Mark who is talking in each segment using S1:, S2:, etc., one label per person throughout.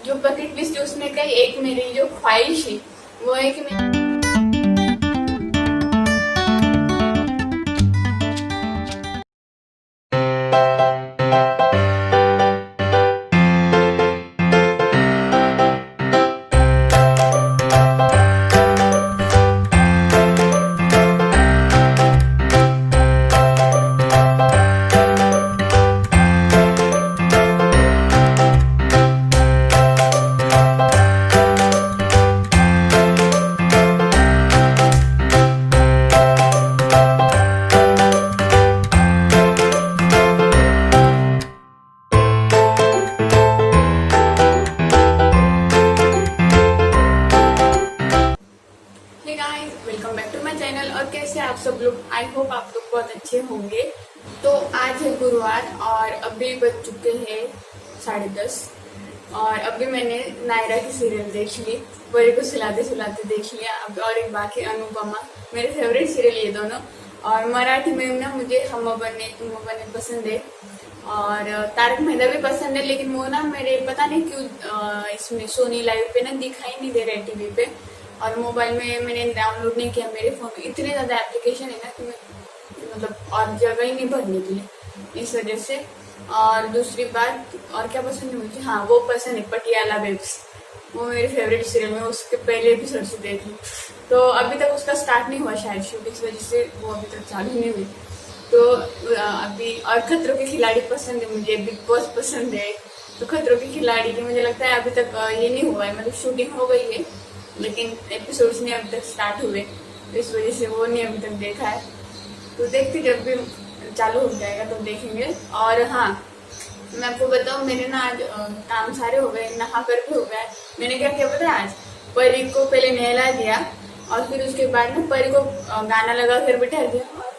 S1: जो bucket list है उसमें कई एक मेरी जो ख्वाहिश है वो है कि मैं welcome back to my channel. और कैसे आप सब लोग, आई होप आप लोग बहुत अच्छे होंगे। तो आज है गुरुवार और अभी बज चुके हैं 10:30 और अभी मैंने नायरा की सीरियल देख ली, परी को सुलाते सुलाते देख लिया। अब और एक बाकी अनुपमा, मेरे फेवरेट सीरियल ये दोनों। और मराठी में ना मुझे हम बने तुम बने पसंद है और तारक मेहता भी पसंद है, लेकिन वो ना मेरे पता नहीं क्यों इसमें सोनी लाइव पे ना दिखाई नहीं दे रहे टीवी पे। और मोबाइल में मैंने डाउनलोड नहीं किया, मेरे फोन में इतने ज्यादा एप्लीकेशन है ना कि मैं मतलब और जगह ही नहीं भरने के लिए, इस वजह से। और दूसरी बात और क्या पसंद है मुझे, हाँ वो पसंद है पटियाला बेब्स, वो मेरी फेवरेट सीरियल में उसके पहले एपिसोड से देख ली। तो अभी तक उसका स्टार्ट नहीं हुआ शायद शूट, इस वजह से वो अभी तक चालू नहीं हुई। तो अभी और खतरों के खिलाड़ी पसंद है मुझे, बिग बॉस पसंद है। तो खतरों के खिलाड़ी की मुझे लगता है अभी तक ये नहीं हुआ है, मतलब शूटिंग हो गई है लेकिन एपिसोड्स नहीं अभी तक स्टार्ट हुए, तो इस वजह से वो नहीं अभी तक देखा है। तो देखते जब भी चालू हो जाएगा तो देखेंगे। और हाँ, मैं आपको बताऊँ, मेरे ना आज काम सारे हो गए, नहा कर भी हो गया। मैंने क्या किया पता है, आज परी को पहले नहला दिया और फिर उसके बाद ना परी को गाना लगा कर बिठा दिया और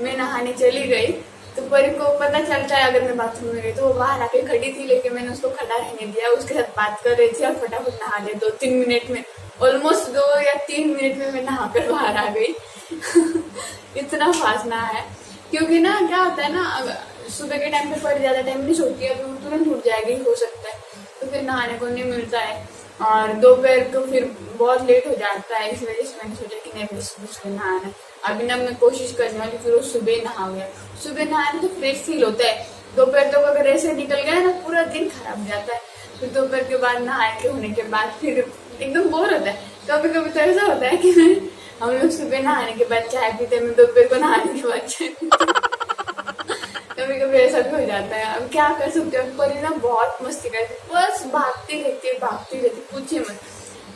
S1: मैं नहाने चली गई। तो परी को पता चलता है अगर मैं बाथरूम में गई तो वो बाहर आके खड़ी थी, लेकिन मैंने उसको खड़ा रहने दिया, उसके साथ बात कर रही थी और फटाफट नहा लिया 2-3 मिनट में। ऑलमोस्ट 2 या 3 मिनट में मैं नहा कर बाहर आ गई। इतना फास्ट नहा है, क्योंकि ना क्या होता है ना, सुबह के टाइम पे परी ज्यादा टाइम नहीं सोती है, तो तुरंत उठ जाएगी हो सकता है, तो फिर नहाने को नहीं मिलता है। और दोपहर को फिर बहुत लेट हो जाता है, इस वजह से मैंने सोचा कि नहीं बस नहाना। अभी ना मैं कोशिश करने वाली फिर वो सुबह नहा गया। सुबह नहाने तो फ्रेश फील होता है, दोपहर तक अगर ऐसे निकल गया ना पूरा दिन खराब हो जाता है। फिर दोपहर के बाद नहाए के होने के बाद फिर एकदम बोर होता है। कभी कभी तो ऐसा होता है कि हम लोग सुबह नहाने के बाद चाय पीते हैं, दोपहर को नहाने के बाद चाय पीते। कभी कभी ऐसा भी हो जाता है, अब क्या कर सकते हो। परी ना बहुत मस्ती करती, बस भागती रहती है, पूछिए मत।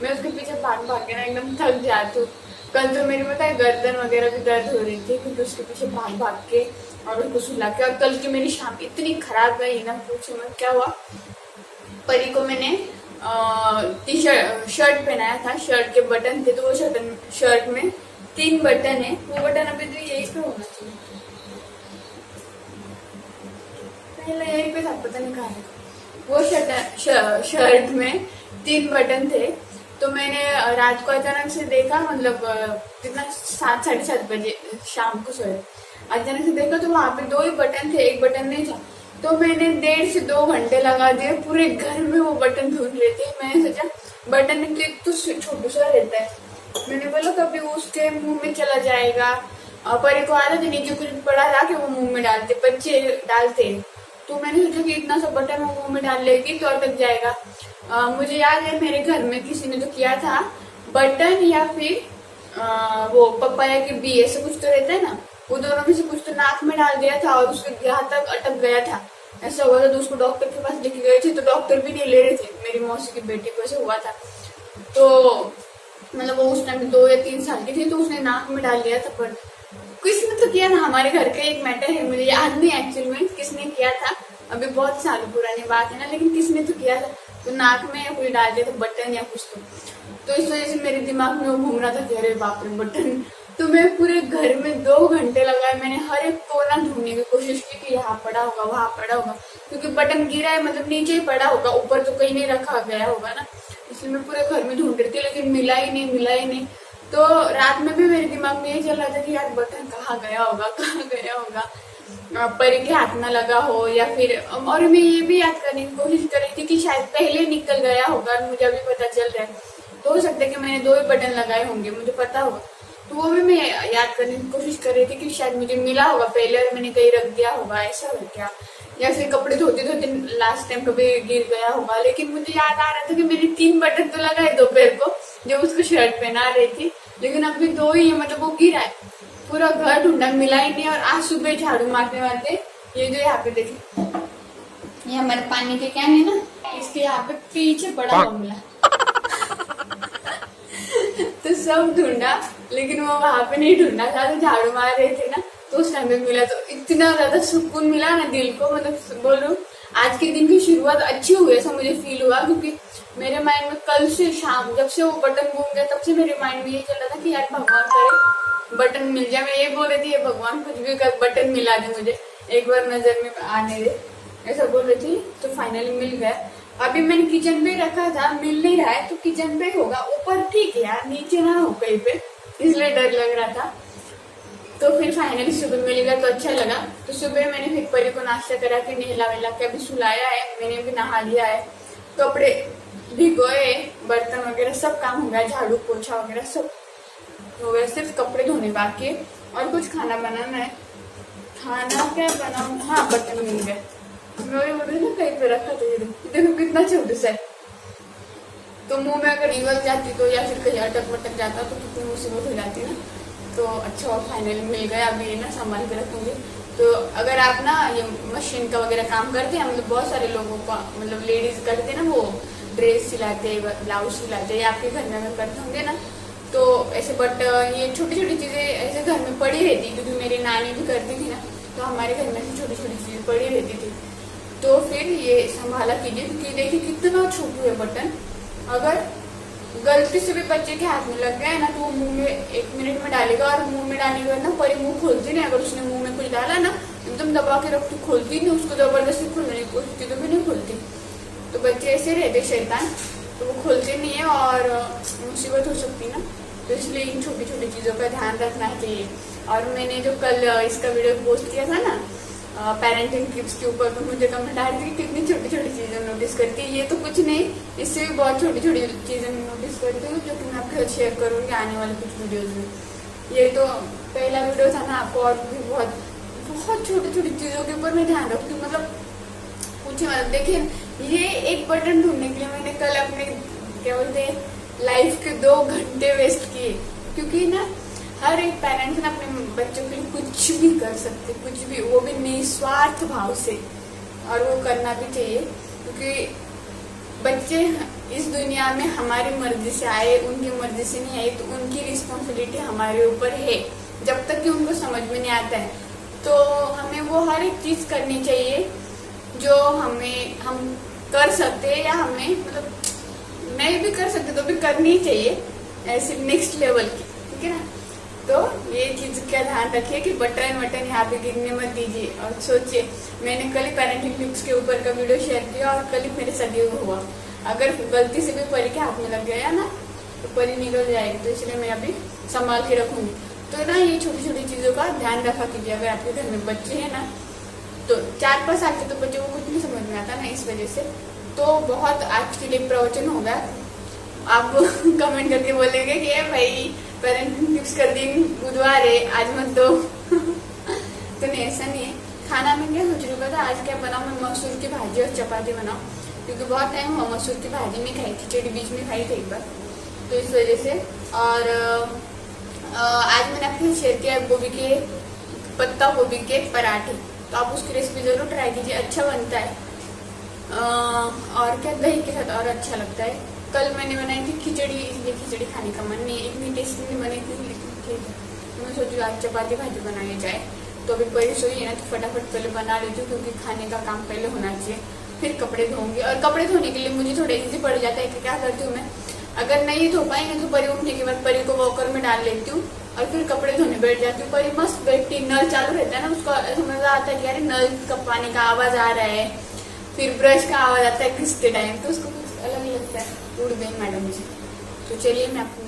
S1: मैं उसके पीछे भाग भाग के ना एकदम थक जाती हूँ। कल तो मेरी पता है गर्दन वगैरह भी दर्द हो रही थी, क्योंकि उसके पीछे भाग भाग के और उसको सुला के। और कल की मेरी शाम इतनी खराब गई ना, पूछिए मत क्या हुआ। परी को मैंने टी शर्ट पहनाया था, शर्ट के बटन थे, तो वो शर्ट में 3 बटन है, वो बटन अभी तो यही पे होना चाहिए, यहीं पे था, पता नहीं कहाँ है। वो शर्ट में 3 बटन थे, तो मैंने रात को अचानक से देखा, मतलब कितना 7-7:30 बजे शाम को सोए, अचानक से देखा तो वहां पे 2 ही बटन थे, एक बटन नहीं था। तो मैंने 1.5 से 2 घंटे लगा दिए, पूरे घर में वो बटन ढूंढ रहे थे। मैंने सोचा बटन निकले तो छोटू सा रहता है, मैंने बोला कभी उसके मुंह में चला जाएगा। परी को आदत है नीचे कुछ पड़ा था कि वो मुंह में डालते, बच्चे डालते, तो मैंने सोचा कि इतना सा बटन वो मुंह में डाल लेगी तो अटक जाएगा। मुझे याद है मेरे घर में किसी ने तो किया था, बटन या फिर वो पपाया की बी ऐसे कुछ तो रहता है ना, वो दोनों में से कुछ तो नाक में डाल दिया था और उसके यहाँ तक अटक गया था। ऐसा हुआ था तो उसको डॉक्टर के पास लेके गए थे, तो डॉक्टर भी नहीं ले रहे थे। मेरी मौसी की बेटी को ऐसा हुआ था, तो मतलब वो उस टाइम 2 या 3 साल की थी, तो उसने नाक में डाल लिया था। पर किसने तो किया था, हमारे घर का एक मैटर है, मुझे याद नहीं एक्चुअल में किसने किया था, अभी बहुत साल पुरानी बात है ना, लेकिन किसने तो किया था, तो नाक में कोई डाल दिया था बटन या कुछ तो इस वजह से मेरे दिमाग में वो घूम रहा था कि अरे बाप रे बटन। तो मैं पूरे घर में 2 घंटे लगाए, मैंने हर एक कोना ढूंढने की कोशिश की कि यहाँ पड़ा होगा वहां पड़ा होगा, क्योंकि बटन गिरा है मतलब नीचे ही पड़ा होगा, ऊपर तो कहीं नहीं रखा गया होगा ना, इसलिए मैं पूरे घर में ढूंढ रही थी, लेकिन मिला ही नहीं। तो रात में भी मेरे दिमाग में ये चल रहा था कि यार बटन कहाँ गया होगा। परी के हाथ में लगा हो या फिर, और मैं ये भी याद करने की कोशिश कर रही थी कि शायद पहले निकल गया होगा और मुझे अभी पता चल रहा है, तो हो सकता है कि मैंने 2 ही बटन लगाए होंगे, मुझे पता होगा। तो वो भी मैं याद करने की कोशिश कर रही थी कि शायद मुझे मिला होगा पहले और मैंने कहीं रख दिया होगा, ऐसा हो क्या, या फिर कपड़े धोते धोते लास्ट टाइम कभी गिर गया होगा। लेकिन मुझे याद आ रहा था कि मैंने 3 बटन तो लगाए दोपहर को जब उसको शर्ट पहना रही थी, लेकिन अभी 2 ही है, मतलब वो गिरा है। पूरा घर ढूंढा, मिला ही नहीं। और आज सुबह झाड़ू मारते मारते ये जो यहाँ पे देखिए, ये हमारे पानी के कैन है ना, इसके यहाँ पे पीछे पड़ा हुआ मिला। तो सब ढूंढा, लेकिन वो वहां पे नहीं ढूंढा था, तो झाड़ू मार रहे थे ना, तो उस टाइम पे मिला। तो इतना ज्यादा सुकून मिला ना दिल को, मतलब बोलूं आज के दिन की शुरुआत अच्छी हुई ऐसा मुझे फील हुआ, क्योंकि मेरे माइंड में कल से शाम जब से वो बटन घूम गया तब से मेरे माइंड में ये चल रहा था कि यार भगवान करे बटन मिल जाए। मैं ये बोल रही थी ये भगवान कुछ भी कर बटन मिला दे मुझे, एक बार नजर में आने दे, ऐसा बोल रही थी। तो फाइनली मिल गया। अभी मैंने किचन पे रखा था, मिल नहीं रहा है तो किचन पे होगा, ऊपर ठीक है यार, नीचे ना हो कहीं पे, इसलिए डर लग रहा था। तो फिर फाइनली सुबह मिल गया तो अच्छा लगा। तो सुबह मैंने फिर परी को नाश्ता करा के नहला वहला के अभी सुलाया है, मैंने भी नहा लिया है, कपड़े भिगोए, बर्तन वगैरह सब काम हो गया, झाड़ू पोछा वगैरह सब हो गया, सिर्फ कपड़े धोने बाकी है और कुछ खाना बनाना है। खाना क्या बनाऊं, हाँ बर्तन मिल गए, मैं वही बोल रही ना कहीं पे रखा था, ये देखो कितना छोटा सा है। तो मुंह में अगर निकल जाती तो या फिर कहीं अटक वटक जाता तो कितनी मुसीबत हो जाती ना। तो अच्छा और फाइनली मिल गया, अभी ये ना संभाल के रखूंगी। तो अगर आप ना ये मशीन का वगैरह काम करते हैं, मतलब बहुत सारे लोगों का, मतलब लेडीज करते हैं ना, वो ड्रेस सिलाते, ब्लाउज सिलाते, या आपके घर में करते होंगे ना, तो ऐसे। बट ये छोटी छोटी चीजें ऐसे घर में पड़ी रहती, क्योंकि मेरी नानी भी करती थी ना, तो हमारे घर में छोटी छोटी चीजें पड़ी रहती थी। तो फिर ये संभाला कीजिए, क्योंकि देखिए कितना छोटू है बटन, अगर गलती से भी बच्चे के हाथ में लग गया ना तो वो मुंह में 1 मिनट में डालेगा, और मुंह में डालने के बाद ना परी मुंह खोलती नहीं। अगर उसने मुंह में कुछ डाला ना एकदम दबा के रखती, खोलती नहीं, उसको जबरदस्ती खोलने की कोशिश की तो भी नहीं खोलती। तो बच्चे ऐसे रहते शैतान, तो वो खोलते नहीं है और मुसीबत हो सकती ना। तो इसलिए इन छोटी छोटी चीजों का ध्यान रखना चाहिए। और मैंने जो कल इसका वीडियो पोस्ट किया था ना पेरेंटिंग टिप्स के ऊपर, तो मुझे कमेंट आ रही थी कितनी छोटी छोटी चीजें नोटिस करती है। ये तो कुछ नहीं, इससे भी बहुत छोटी छोटी चीजें नोटिस करती हूँ, जो कि मैं आपके साथ शेयर करूंगी आने वाले कुछ वीडियोज में। ये तो पहला वीडियो था ना, आपको और भी बहुत बहुत छोटी छोटी चीजों के ऊपर मैं ध्यान रखती हूँ, मतलब पूछे मतलब। देखिए ये एक बटन ढूंढने के लिए मैंने कल अपने क्या बोलते लाइफ के 2 घंटे वेस्ट किए, क्योंकि ना हर एक पेरेंट्स ना अपने बच्चों के लिए कुछ भी कर सकते, कुछ भी, वो भी निस्वार्थ भाव से, और वो करना भी चाहिए। क्योंकि बच्चे इस दुनिया में हमारी मर्जी से आए, उनकी मर्जी से नहीं आए, तो उनकी रिस्पॉन्सिबिलिटी हमारे ऊपर है। जब तक कि उनको समझ में नहीं आता है तो हमें वो हर एक चीज करनी चाहिए जो हम कर सकते हैं, या हमें मतलब नहीं भी कर सकते तो भी करनी चाहिए, ऐसे नेक्स्ट लेवल की, ठीक है ना। तो ये चीज का ध्यान रखिए कि बटन यहाँ पे गिरने मत दीजिए। और सोचिए मैंने कल ही पेरेंटिंग टिप्स के ऊपर का वीडियो शेयर किया और कल ही मेरे साथ ये हुआ। अगर गलती से भी परी के हाथ में लग गया ना तो परी निकल जाएगी, तो इसलिए मैं अभी संभाल के रखूंगी। तो ना ये छोटी छोटी चीजों का ध्यान रखा कीजिए। अगर आपके घर में बच्चे हैं ना, तो 4-5 साल के तो बच्चों को कुछ नहीं समझ में आता ना, इस वजह से। तो बहुत आज के लिए प्रवचन होगा, आप कमेंट करके बोलेंगे कि भाई पेरेंटिंग टिप्स कर दिन, बुधवार है आज मत दो। तो नहीं, ऐसा नहीं है। खाना में क्या सोच रहा था आज क्या बनाऊं, मैं मसूर की भाजी और चपाती बनाऊं, क्योंकि बहुत टाइम हुआ मसूर की भाजी नहीं खाई, खिचड़ी बीच में खाई थी एक बार, तो इस वजह से। और आज मैंने आपके शेयर किया गोभी के पत्ता गोभी के पराठे, तो आप उसकी रेसिपी जरूर ट्राई कीजिए, अच्छा बनता है। और क्या दही के साथ और अच्छा लगता है। कल मैंने बनाई थी खिचड़ी, इसलिए खिचड़ी खाने का मन नहीं, इतनी टेस्टी नहीं बनी थी, लेकिन ठीक है। मैं सोचू आज चपाती भाजी बनाई जाए, तो अभी परी सोई है ना, तो फटाफट पहले बना लेती हूँ, क्योंकि खाने का काम पहले होना चाहिए, फिर कपड़े धोऊंगी। और कपड़े धोने के लिए मुझे थोड़ा इजी पड़ जाता है कि क्या करती हूँ मैं, अगर नहीं धो पाएंगे तो परी उठने के बाद परी को वॉकर में डाल लेती हूँ और फिर कपड़े धोने बैठ जाती हूँ। परी मस्त बैठती, नल चालू रहता है ना, उसका ऐसा मजा आता है कि अरे नल का पानी का आवाज आ रहा है, फिर ब्रश का आवाज आता है घिसते टाइम, तो उसको कुछ अलग ही लगता है। उड़ गई मैडम जी। तो चलिए मैं आपको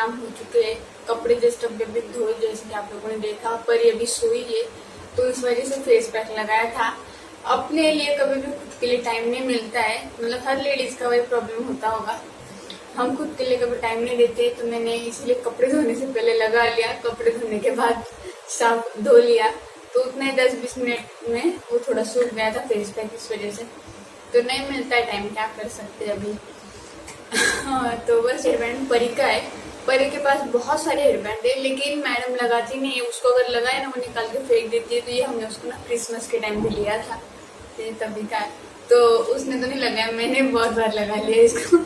S1: काम हो चुके हैं, कपड़े जस्ट अभी अभी धोए जैसे कि आप लोगों ने देखा, पर ये अभी सोई है तो इस वजह से फेस पैक लगाया था। अपने लिए कभी भी खुद के लिए टाइम नहीं मिलता है, मतलब हर लेडीज का वही प्रॉब्लम होता होगा, हम खुद के लिए कभी टाइम नहीं देते। तो मैंने इसलिए कपड़े धोने से पहले लगा लिया, कपड़े धोने के बाद साफ धो लिया, तो उतने 10-20 मिनट में वो थोड़ा सूख गया था फेस पैक इस वजह से। तो नहीं मिलता है टाइम, क्या कर सकते हैं अभी। तो बस हेयरबैंड परी का है, परी के पास बहुत सारे हेयरबैंड है, लेकिन मैडम लगाती नहीं है उसको। अगर लगाए ना वो निकाल के फेंक देती है। तो ये हमने उसको ना क्रिसमस के टाइम पे लिया था, ये तभी का है, तो उसने तो नहीं लगाया, मैंने बहुत बार लगा लिया इसको।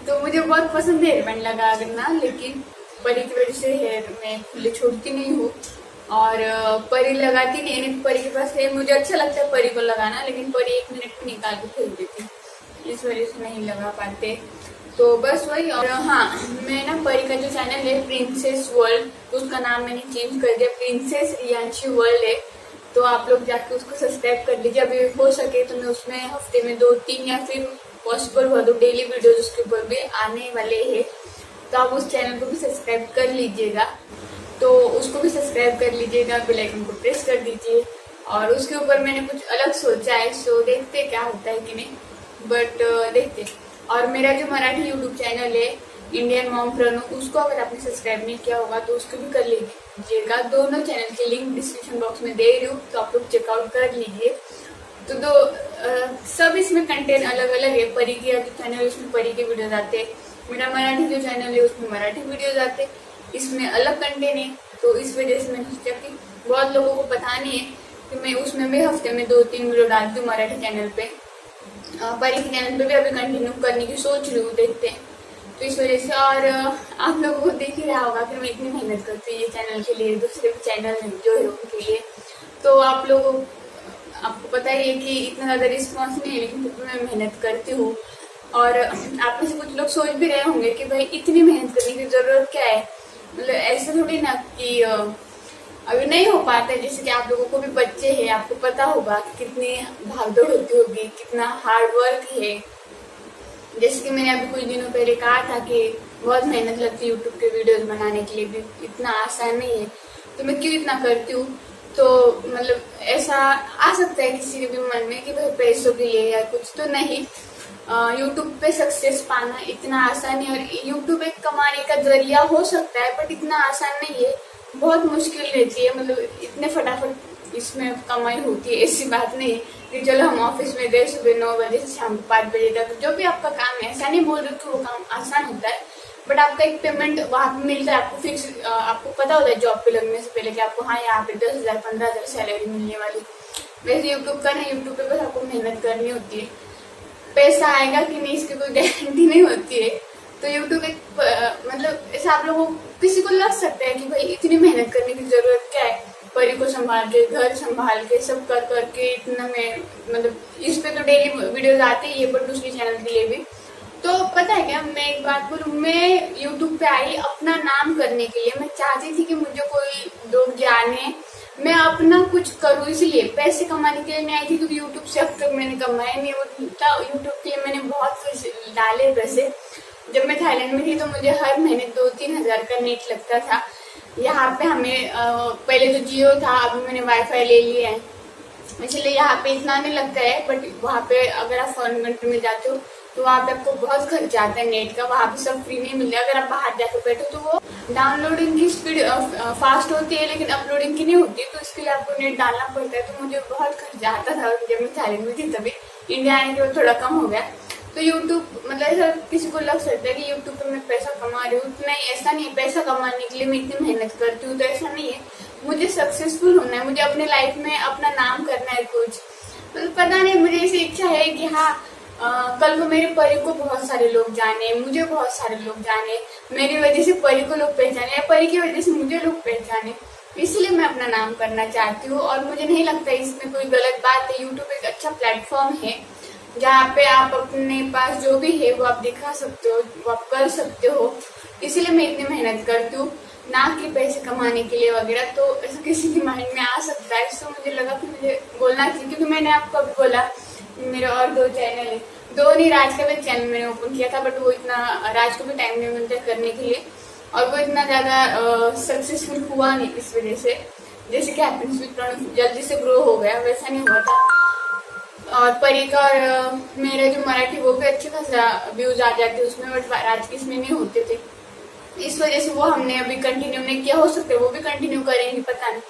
S1: तो मुझे बहुत पसंद है हेयरबैंड लगा करना, लेकिन परी की वजह से हेयर मैं खुले छोड़ती नहीं हूँ और परी लगाती नहीं है। परी के पास है, मुझे अच्छा लगता है परी को लगाना, लेकिन परी 1 मिनट में निकाल के फेंक देती है, इस वजह से नहीं लगा पाते। तो बस वही। और हाँ, मैं ना परी का जो चैनल है प्रिंसेस वर्ल्ड, तो उसका नाम मैंने चेंज कर दिया, प्रिंसेस रियांशी वर्ल्ड है। तो आप लोग जाके उसको सब्सक्राइब कर लीजिए। अभी हो सके तो मैं उसमें हफ्ते में 2-3 या फिर पॉसिबल हुआ तो डेली वीडियोज उसके ऊपर भी आने वाले हैं। तो आप उस चैनल को भी सब्सक्राइब कर लीजिएगा, तो उसको भी सब्सक्राइब कर लीजिएगा, बेल आइकन को प्रेस कर दीजिए। और उसके ऊपर मैंने कुछ अलग सोचा है, सो देखते क्या होता है कि नहीं, बट देखते। और मेरा जो मराठी यूट्यूब चैनल है इंडियन मॉम प्रणू, उसको अगर आपने सब्सक्राइब नहीं किया होगा तो उसको भी कर लीजिएगा। दोनों चैनल के लिंक डिस्क्रिप्शन बॉक्स में दे रही हूँ, तो आप लोग चेकआउट कर लीजिए। तो सब इसमें कंटेंट अलग अलग है। परी के जो चैनल है उसमें परी के वीडियोज आते हैं, मेरा मराठी जो चैनल है उसमें मराठी वीडियोज आते हैं, इसमें अलग कंटेंट है। तो इस वजह से मैंने सोचा कि बहुत लोगों को पता नहीं है कि मैं उसमें भी हफ्ते में 2-3 वीडियो डालती हूँ मराठी चैनल पे। परी के चैनल पे भी अभी कंटिन्यू करने की सोच रही हूँ, देखते हैं। तो इस वजह से, और आप लोगों को देख ही रहा होगा कि मैं इतनी मेहनत करती हूँ ये चैनल के लिए, दूसरे भी चैनल जो है उनके लिए। तो आपको पता ही है कि इतना ज़्यादा रिस्पॉन्स नहीं है, लेकिन फिर मैं मेहनत करती हूँ। और आप में से कुछ लोग सोच भी रहे होंगे कि भाई इतनी मेहनत करने की ज़रूरत क्या है, मतलब ऐसा थोड़ी ना कि अभी नहीं हो पाता है। जैसे कि आप लोगों को भी बच्चे हैं, आपको पता होगा कि कितनी भागदौड़ होती होगी, कितना हार्ड वर्क है। जैसे कि मैंने अभी कुछ दिनों पहले कहा था कि बहुत मेहनत लगती है यूट्यूब के वीडियोस बनाने के लिए, भी इतना आसान नहीं है, तो मैं क्यों इतना करती हूँ। तो मतलब ऐसा आ सकता है किसी के भी मन में कि भाई पैसों के लिए या कुछ, तो नहीं। यूट्यूब पे सक्सेस पाना इतना आसान है, और यूट्यूब एक कमाने का जरिया हो सकता है, बट इतना आसान नहीं है, बहुत मुश्किल रहती है। मतलब इतने फटाफट इसमें कमाई होती है ऐसी बात नहीं कि चलो हम ऑफिस में गए सुबह 9 बजे से शाम 5 बजे तक, जो भी आपका काम है, ऐसा नहीं बोल रही कि वो काम आसान होता है, बट आपका एक पेमेंट वहाँ पे मिलता है, आपको फिक्स, आपको पता होता है जॉब पे लगने से पहले कि आपको हाँ यहाँ पे 10,000 15,000 सैलरी मिलने वाली। वैसे यूट्यूब का नहीं, यूट्यूब पे बस आपको मेहनत करनी होती है, पैसा आएगा कि नहीं इसकी कोई गारंटी नहीं होती है। तो यूट्यूब एक मतलब ऐसा आप लोगों किसी को लग सकता है कि भाई इतनी मेहनत करने की जरूरत क्या है, परी को संभाल के, घर संभाल के, सब कर करके इतना में, मतलब इस पे तो डेली वीडियोज आते ही है, पर दूसरी चैनल के लिए भी। तो पता है क्या, मैं एक बात बोलूँ, मैं यूट्यूब पे आई अपना नाम करने के लिए। मैं चाहती थी कि मुझे कोई लोग जाने, मैं अपना कुछ करूँ, इसलिए पैसे कमाने के लिए नहीं आई थी, क्योंकि यूट्यूब से अब तक मैंने कमाया नहीं होता। यूट्यूब के लिए मैंने बहुत कुछ डाले पैसे। जब मैं थाईलैंड में थी तो मुझे हर महीने 2-3 हज़ार का नेट लगता था। यहाँ पे हमें पहले तो जियो था, अभी मैंने वाईफाई ले लिया है, इसलिए यहाँ पे इतना नहीं लगता है। बट वहाँ पे अगर आप फॉरेन कंट्री में जाते हो तो वहाँ पे आपको बहुत खर्च आता है नेट का, वहाँ पे सब फ्री नहीं मिलता। अगर आप बाहर जाकर बैठो तो वो डाउनलोडिंग की स्पीड फास्ट होती है, लेकिन अपलोडिंग की नहीं होती, तो इसके लिए आपको नेट डालना पड़ता है। तो मुझे बहुत खर्च आता था जब मैं थाईलैंड में थी, तभी इंडिया आने के बाद थोड़ा कम हो गया। तो यूट्यूब, मतलब ऐसा किसी को लग सकता है कि यूट्यूब पे मैं पैसा कमा रही हूँ, नहीं, ऐसा नहीं है। पैसा कमाने के लिए मैं इतनी मेहनत करती हूँ, तो ऐसा नहीं है। मुझे सक्सेसफुल होना है, मुझे अपने लाइफ में अपना नाम करना है कुछ, मतलब पता नहीं, मुझे ऐसी इच्छा है कि हाँ कल को मेरे परी को बहुत सारे लोग जाने, मुझे बहुत सारे लोग जाने, मेरी वजह से परी को लोग पहचाने या परी की वजह से मुझे लोग पहचाने, इसलिए मैं अपना नाम करना चाहती हूँ। और मुझे नहीं लगता इसमें कोई गलत बात है। यूट्यूब एक अच्छा प्लेटफॉर्म है जहाँ पे आप अपने पास जो भी है वो आप दिखा सकते हो, वो आप कर सकते हो, इसीलिए मैं इतनी मेहनत करती हूँ, ना कि पैसे कमाने के लिए वगैरह। तो ऐसा किसी के माइंड में आ सकता है, तो मुझे लगा कि मुझे बोलना चाहिए, क्योंकि मैंने आपको अभी बोला मेरे और 2 चैनल है, दो नहीं, राज का भी चैनल मैंने ओपन किया था, बट वो इतना राज को भी टाइम नहीं मिलता करने के लिए, और वो इतना ज्यादा सक्सेसफुल हुआ नहीं इस वजह से। जैसे कि हैप्पीनेस विद प्रणव जल्दी से ग्रो हो गया, वैसा नहीं हुआ था। और परी का और मेरा जो मराठी वो भी अच्छे खासा व्यूज आ जाते उसमें, बट राज के इसमें नहीं होते थे। इस वजह से वो हमने अभी कंटिन्यू नहीं किया, हो सकता है वो भी कंटिन्यू करेंगे, पता नहीं।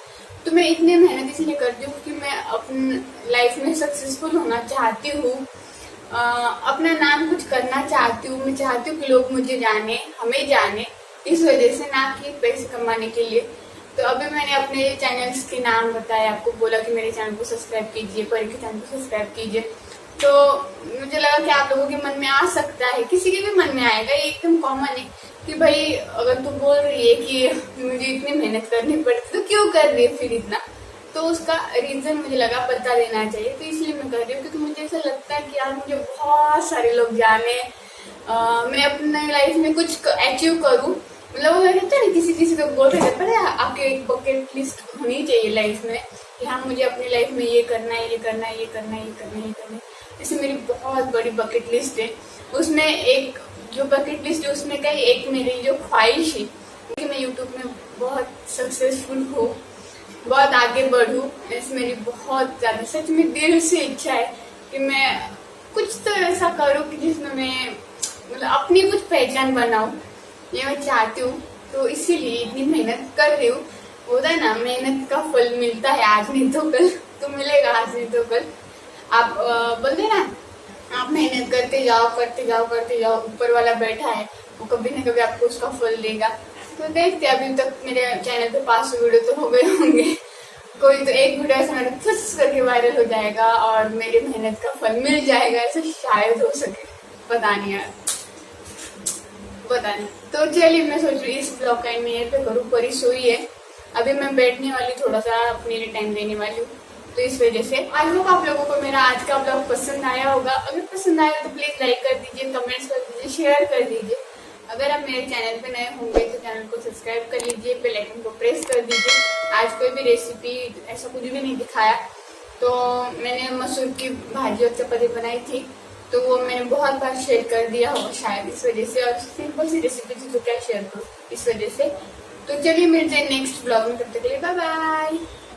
S1: तो मैं इतनी मेहनत इसलिए करती हूँ कि मैं अपनी लाइफ में सक्सेसफुल होना चाहती हूँ, अपना नाम कुछ करना चाहती हूँ। मैं चाहती हूँ कि लोग मुझे जाने, हमें जाने, इस वजह से, ना कि पैसे कमाने के लिए। तो अभी मैंने अपने चैनल्स के नाम बताए, आपको बोला कि मेरे चैनल को सब्सक्राइब कीजिए, परी के चैनल को सब्सक्राइब कीजिए। तो मुझे लगा कि आप लोगों के मन में आ सकता है, किसी के भी मन में आएगा, ये एकदम कॉमन है कि भाई अगर तू बोल रही है कि मुझे इतनी मेहनत करनी पड़ती तो क्यों कर रही है फिर इतना। तो उसका रीजन मुझे लगा बता देना चाहिए, तो इसलिए मैं कर रही हूँ, क्योंकि मुझे ऐसा लगता है कि यार मुझे बहुत सारे लोग जाने, मैं अपने लाइफ में कुछ अचीव करूँ। मतलब वो कहते हैं ना, किसी किसी को बोल रहे पर आपके एक बकेट लिस्ट होनी चाहिए लाइफ में कि हाँ मुझे अपनी लाइफ में ये करना है, ये करना है, ये करना है, ये करना है, ये करना है। जैसे मेरी बहुत बड़ी बकेट लिस्ट है, उसमें एक जो बकेट लिस्ट है उसमें का एक मेरी जो ख्वाहिश है कि मैं यूट्यूब में बहुत सक्सेसफुल हूँ, बहुत आगे बढ़ूँ। ऐसी मेरी बहुत ज़्यादा सच में दिल से इच्छा है कि मैं कुछ तो ऐसा करूँ कि जिसमें मैं मतलब अपनी कुछ पहचान बनाऊँ, ये मैं चाहती हूँ। तो इसीलिए इतनी मेहनत कर रही हूँ। होता है ना, मेहनत का फल मिलता है आज नहीं तो कल, तो मिलेगा आज नहीं तो कल। आप बोलते ना, आप मेहनत करते जाओ करते जाओ करते जाओ, ऊपर वाला बैठा है, वो कभी ना कभी आपको उसका फल देगा। तो देखते, अभी तक मेरे चैनल पे 500 वीडियो तो हो गए होंगे, कोई तो एक वीडियो ऐसा मेरा फुस करके वायरल हो जाएगा और मेरी मेहनत का फल मिल जाएगा, ऐसा शायद हो सके, पता नहीं यार, पता नहीं। तो चलिए मैं सोच रही इस ब्लॉग का मैं यहीं पे करूँ, परी सोई है, अभी मैं बैठने वाली, थोड़ा सा अपने लिए टाइम देने वाली हूँ। तो इस वजह से आई होप आप लोगों को मेरा आज का ब्लॉग पसंद आया होगा। अगर पसंद आया तो प्लीज लाइक कर दीजिए, कमेंट्स कर दीजिए, शेयर कर दीजिए। अगर आप मेरे चैनल पे नए होंगे तो चैनल को सब्सक्राइब कर लीजिए, बेल आइकन को प्रेस कर दीजिए। आज कोई भी रेसिपी ऐसा कुछ भी नहीं दिखाया, तो मैंने मसूर की भाजी और चपाती बनाई थी, तो वो मैंने बहुत बार शेयर कर दिया होगा शायद, इस वजह से। और सिंपल सी रेसिपी थी तो क्या शेयर करूँ, इस वजह से। तो चलिए मिलते हैं नेक्स्ट ब्लॉग में, तब तक के लिए बाय बाय।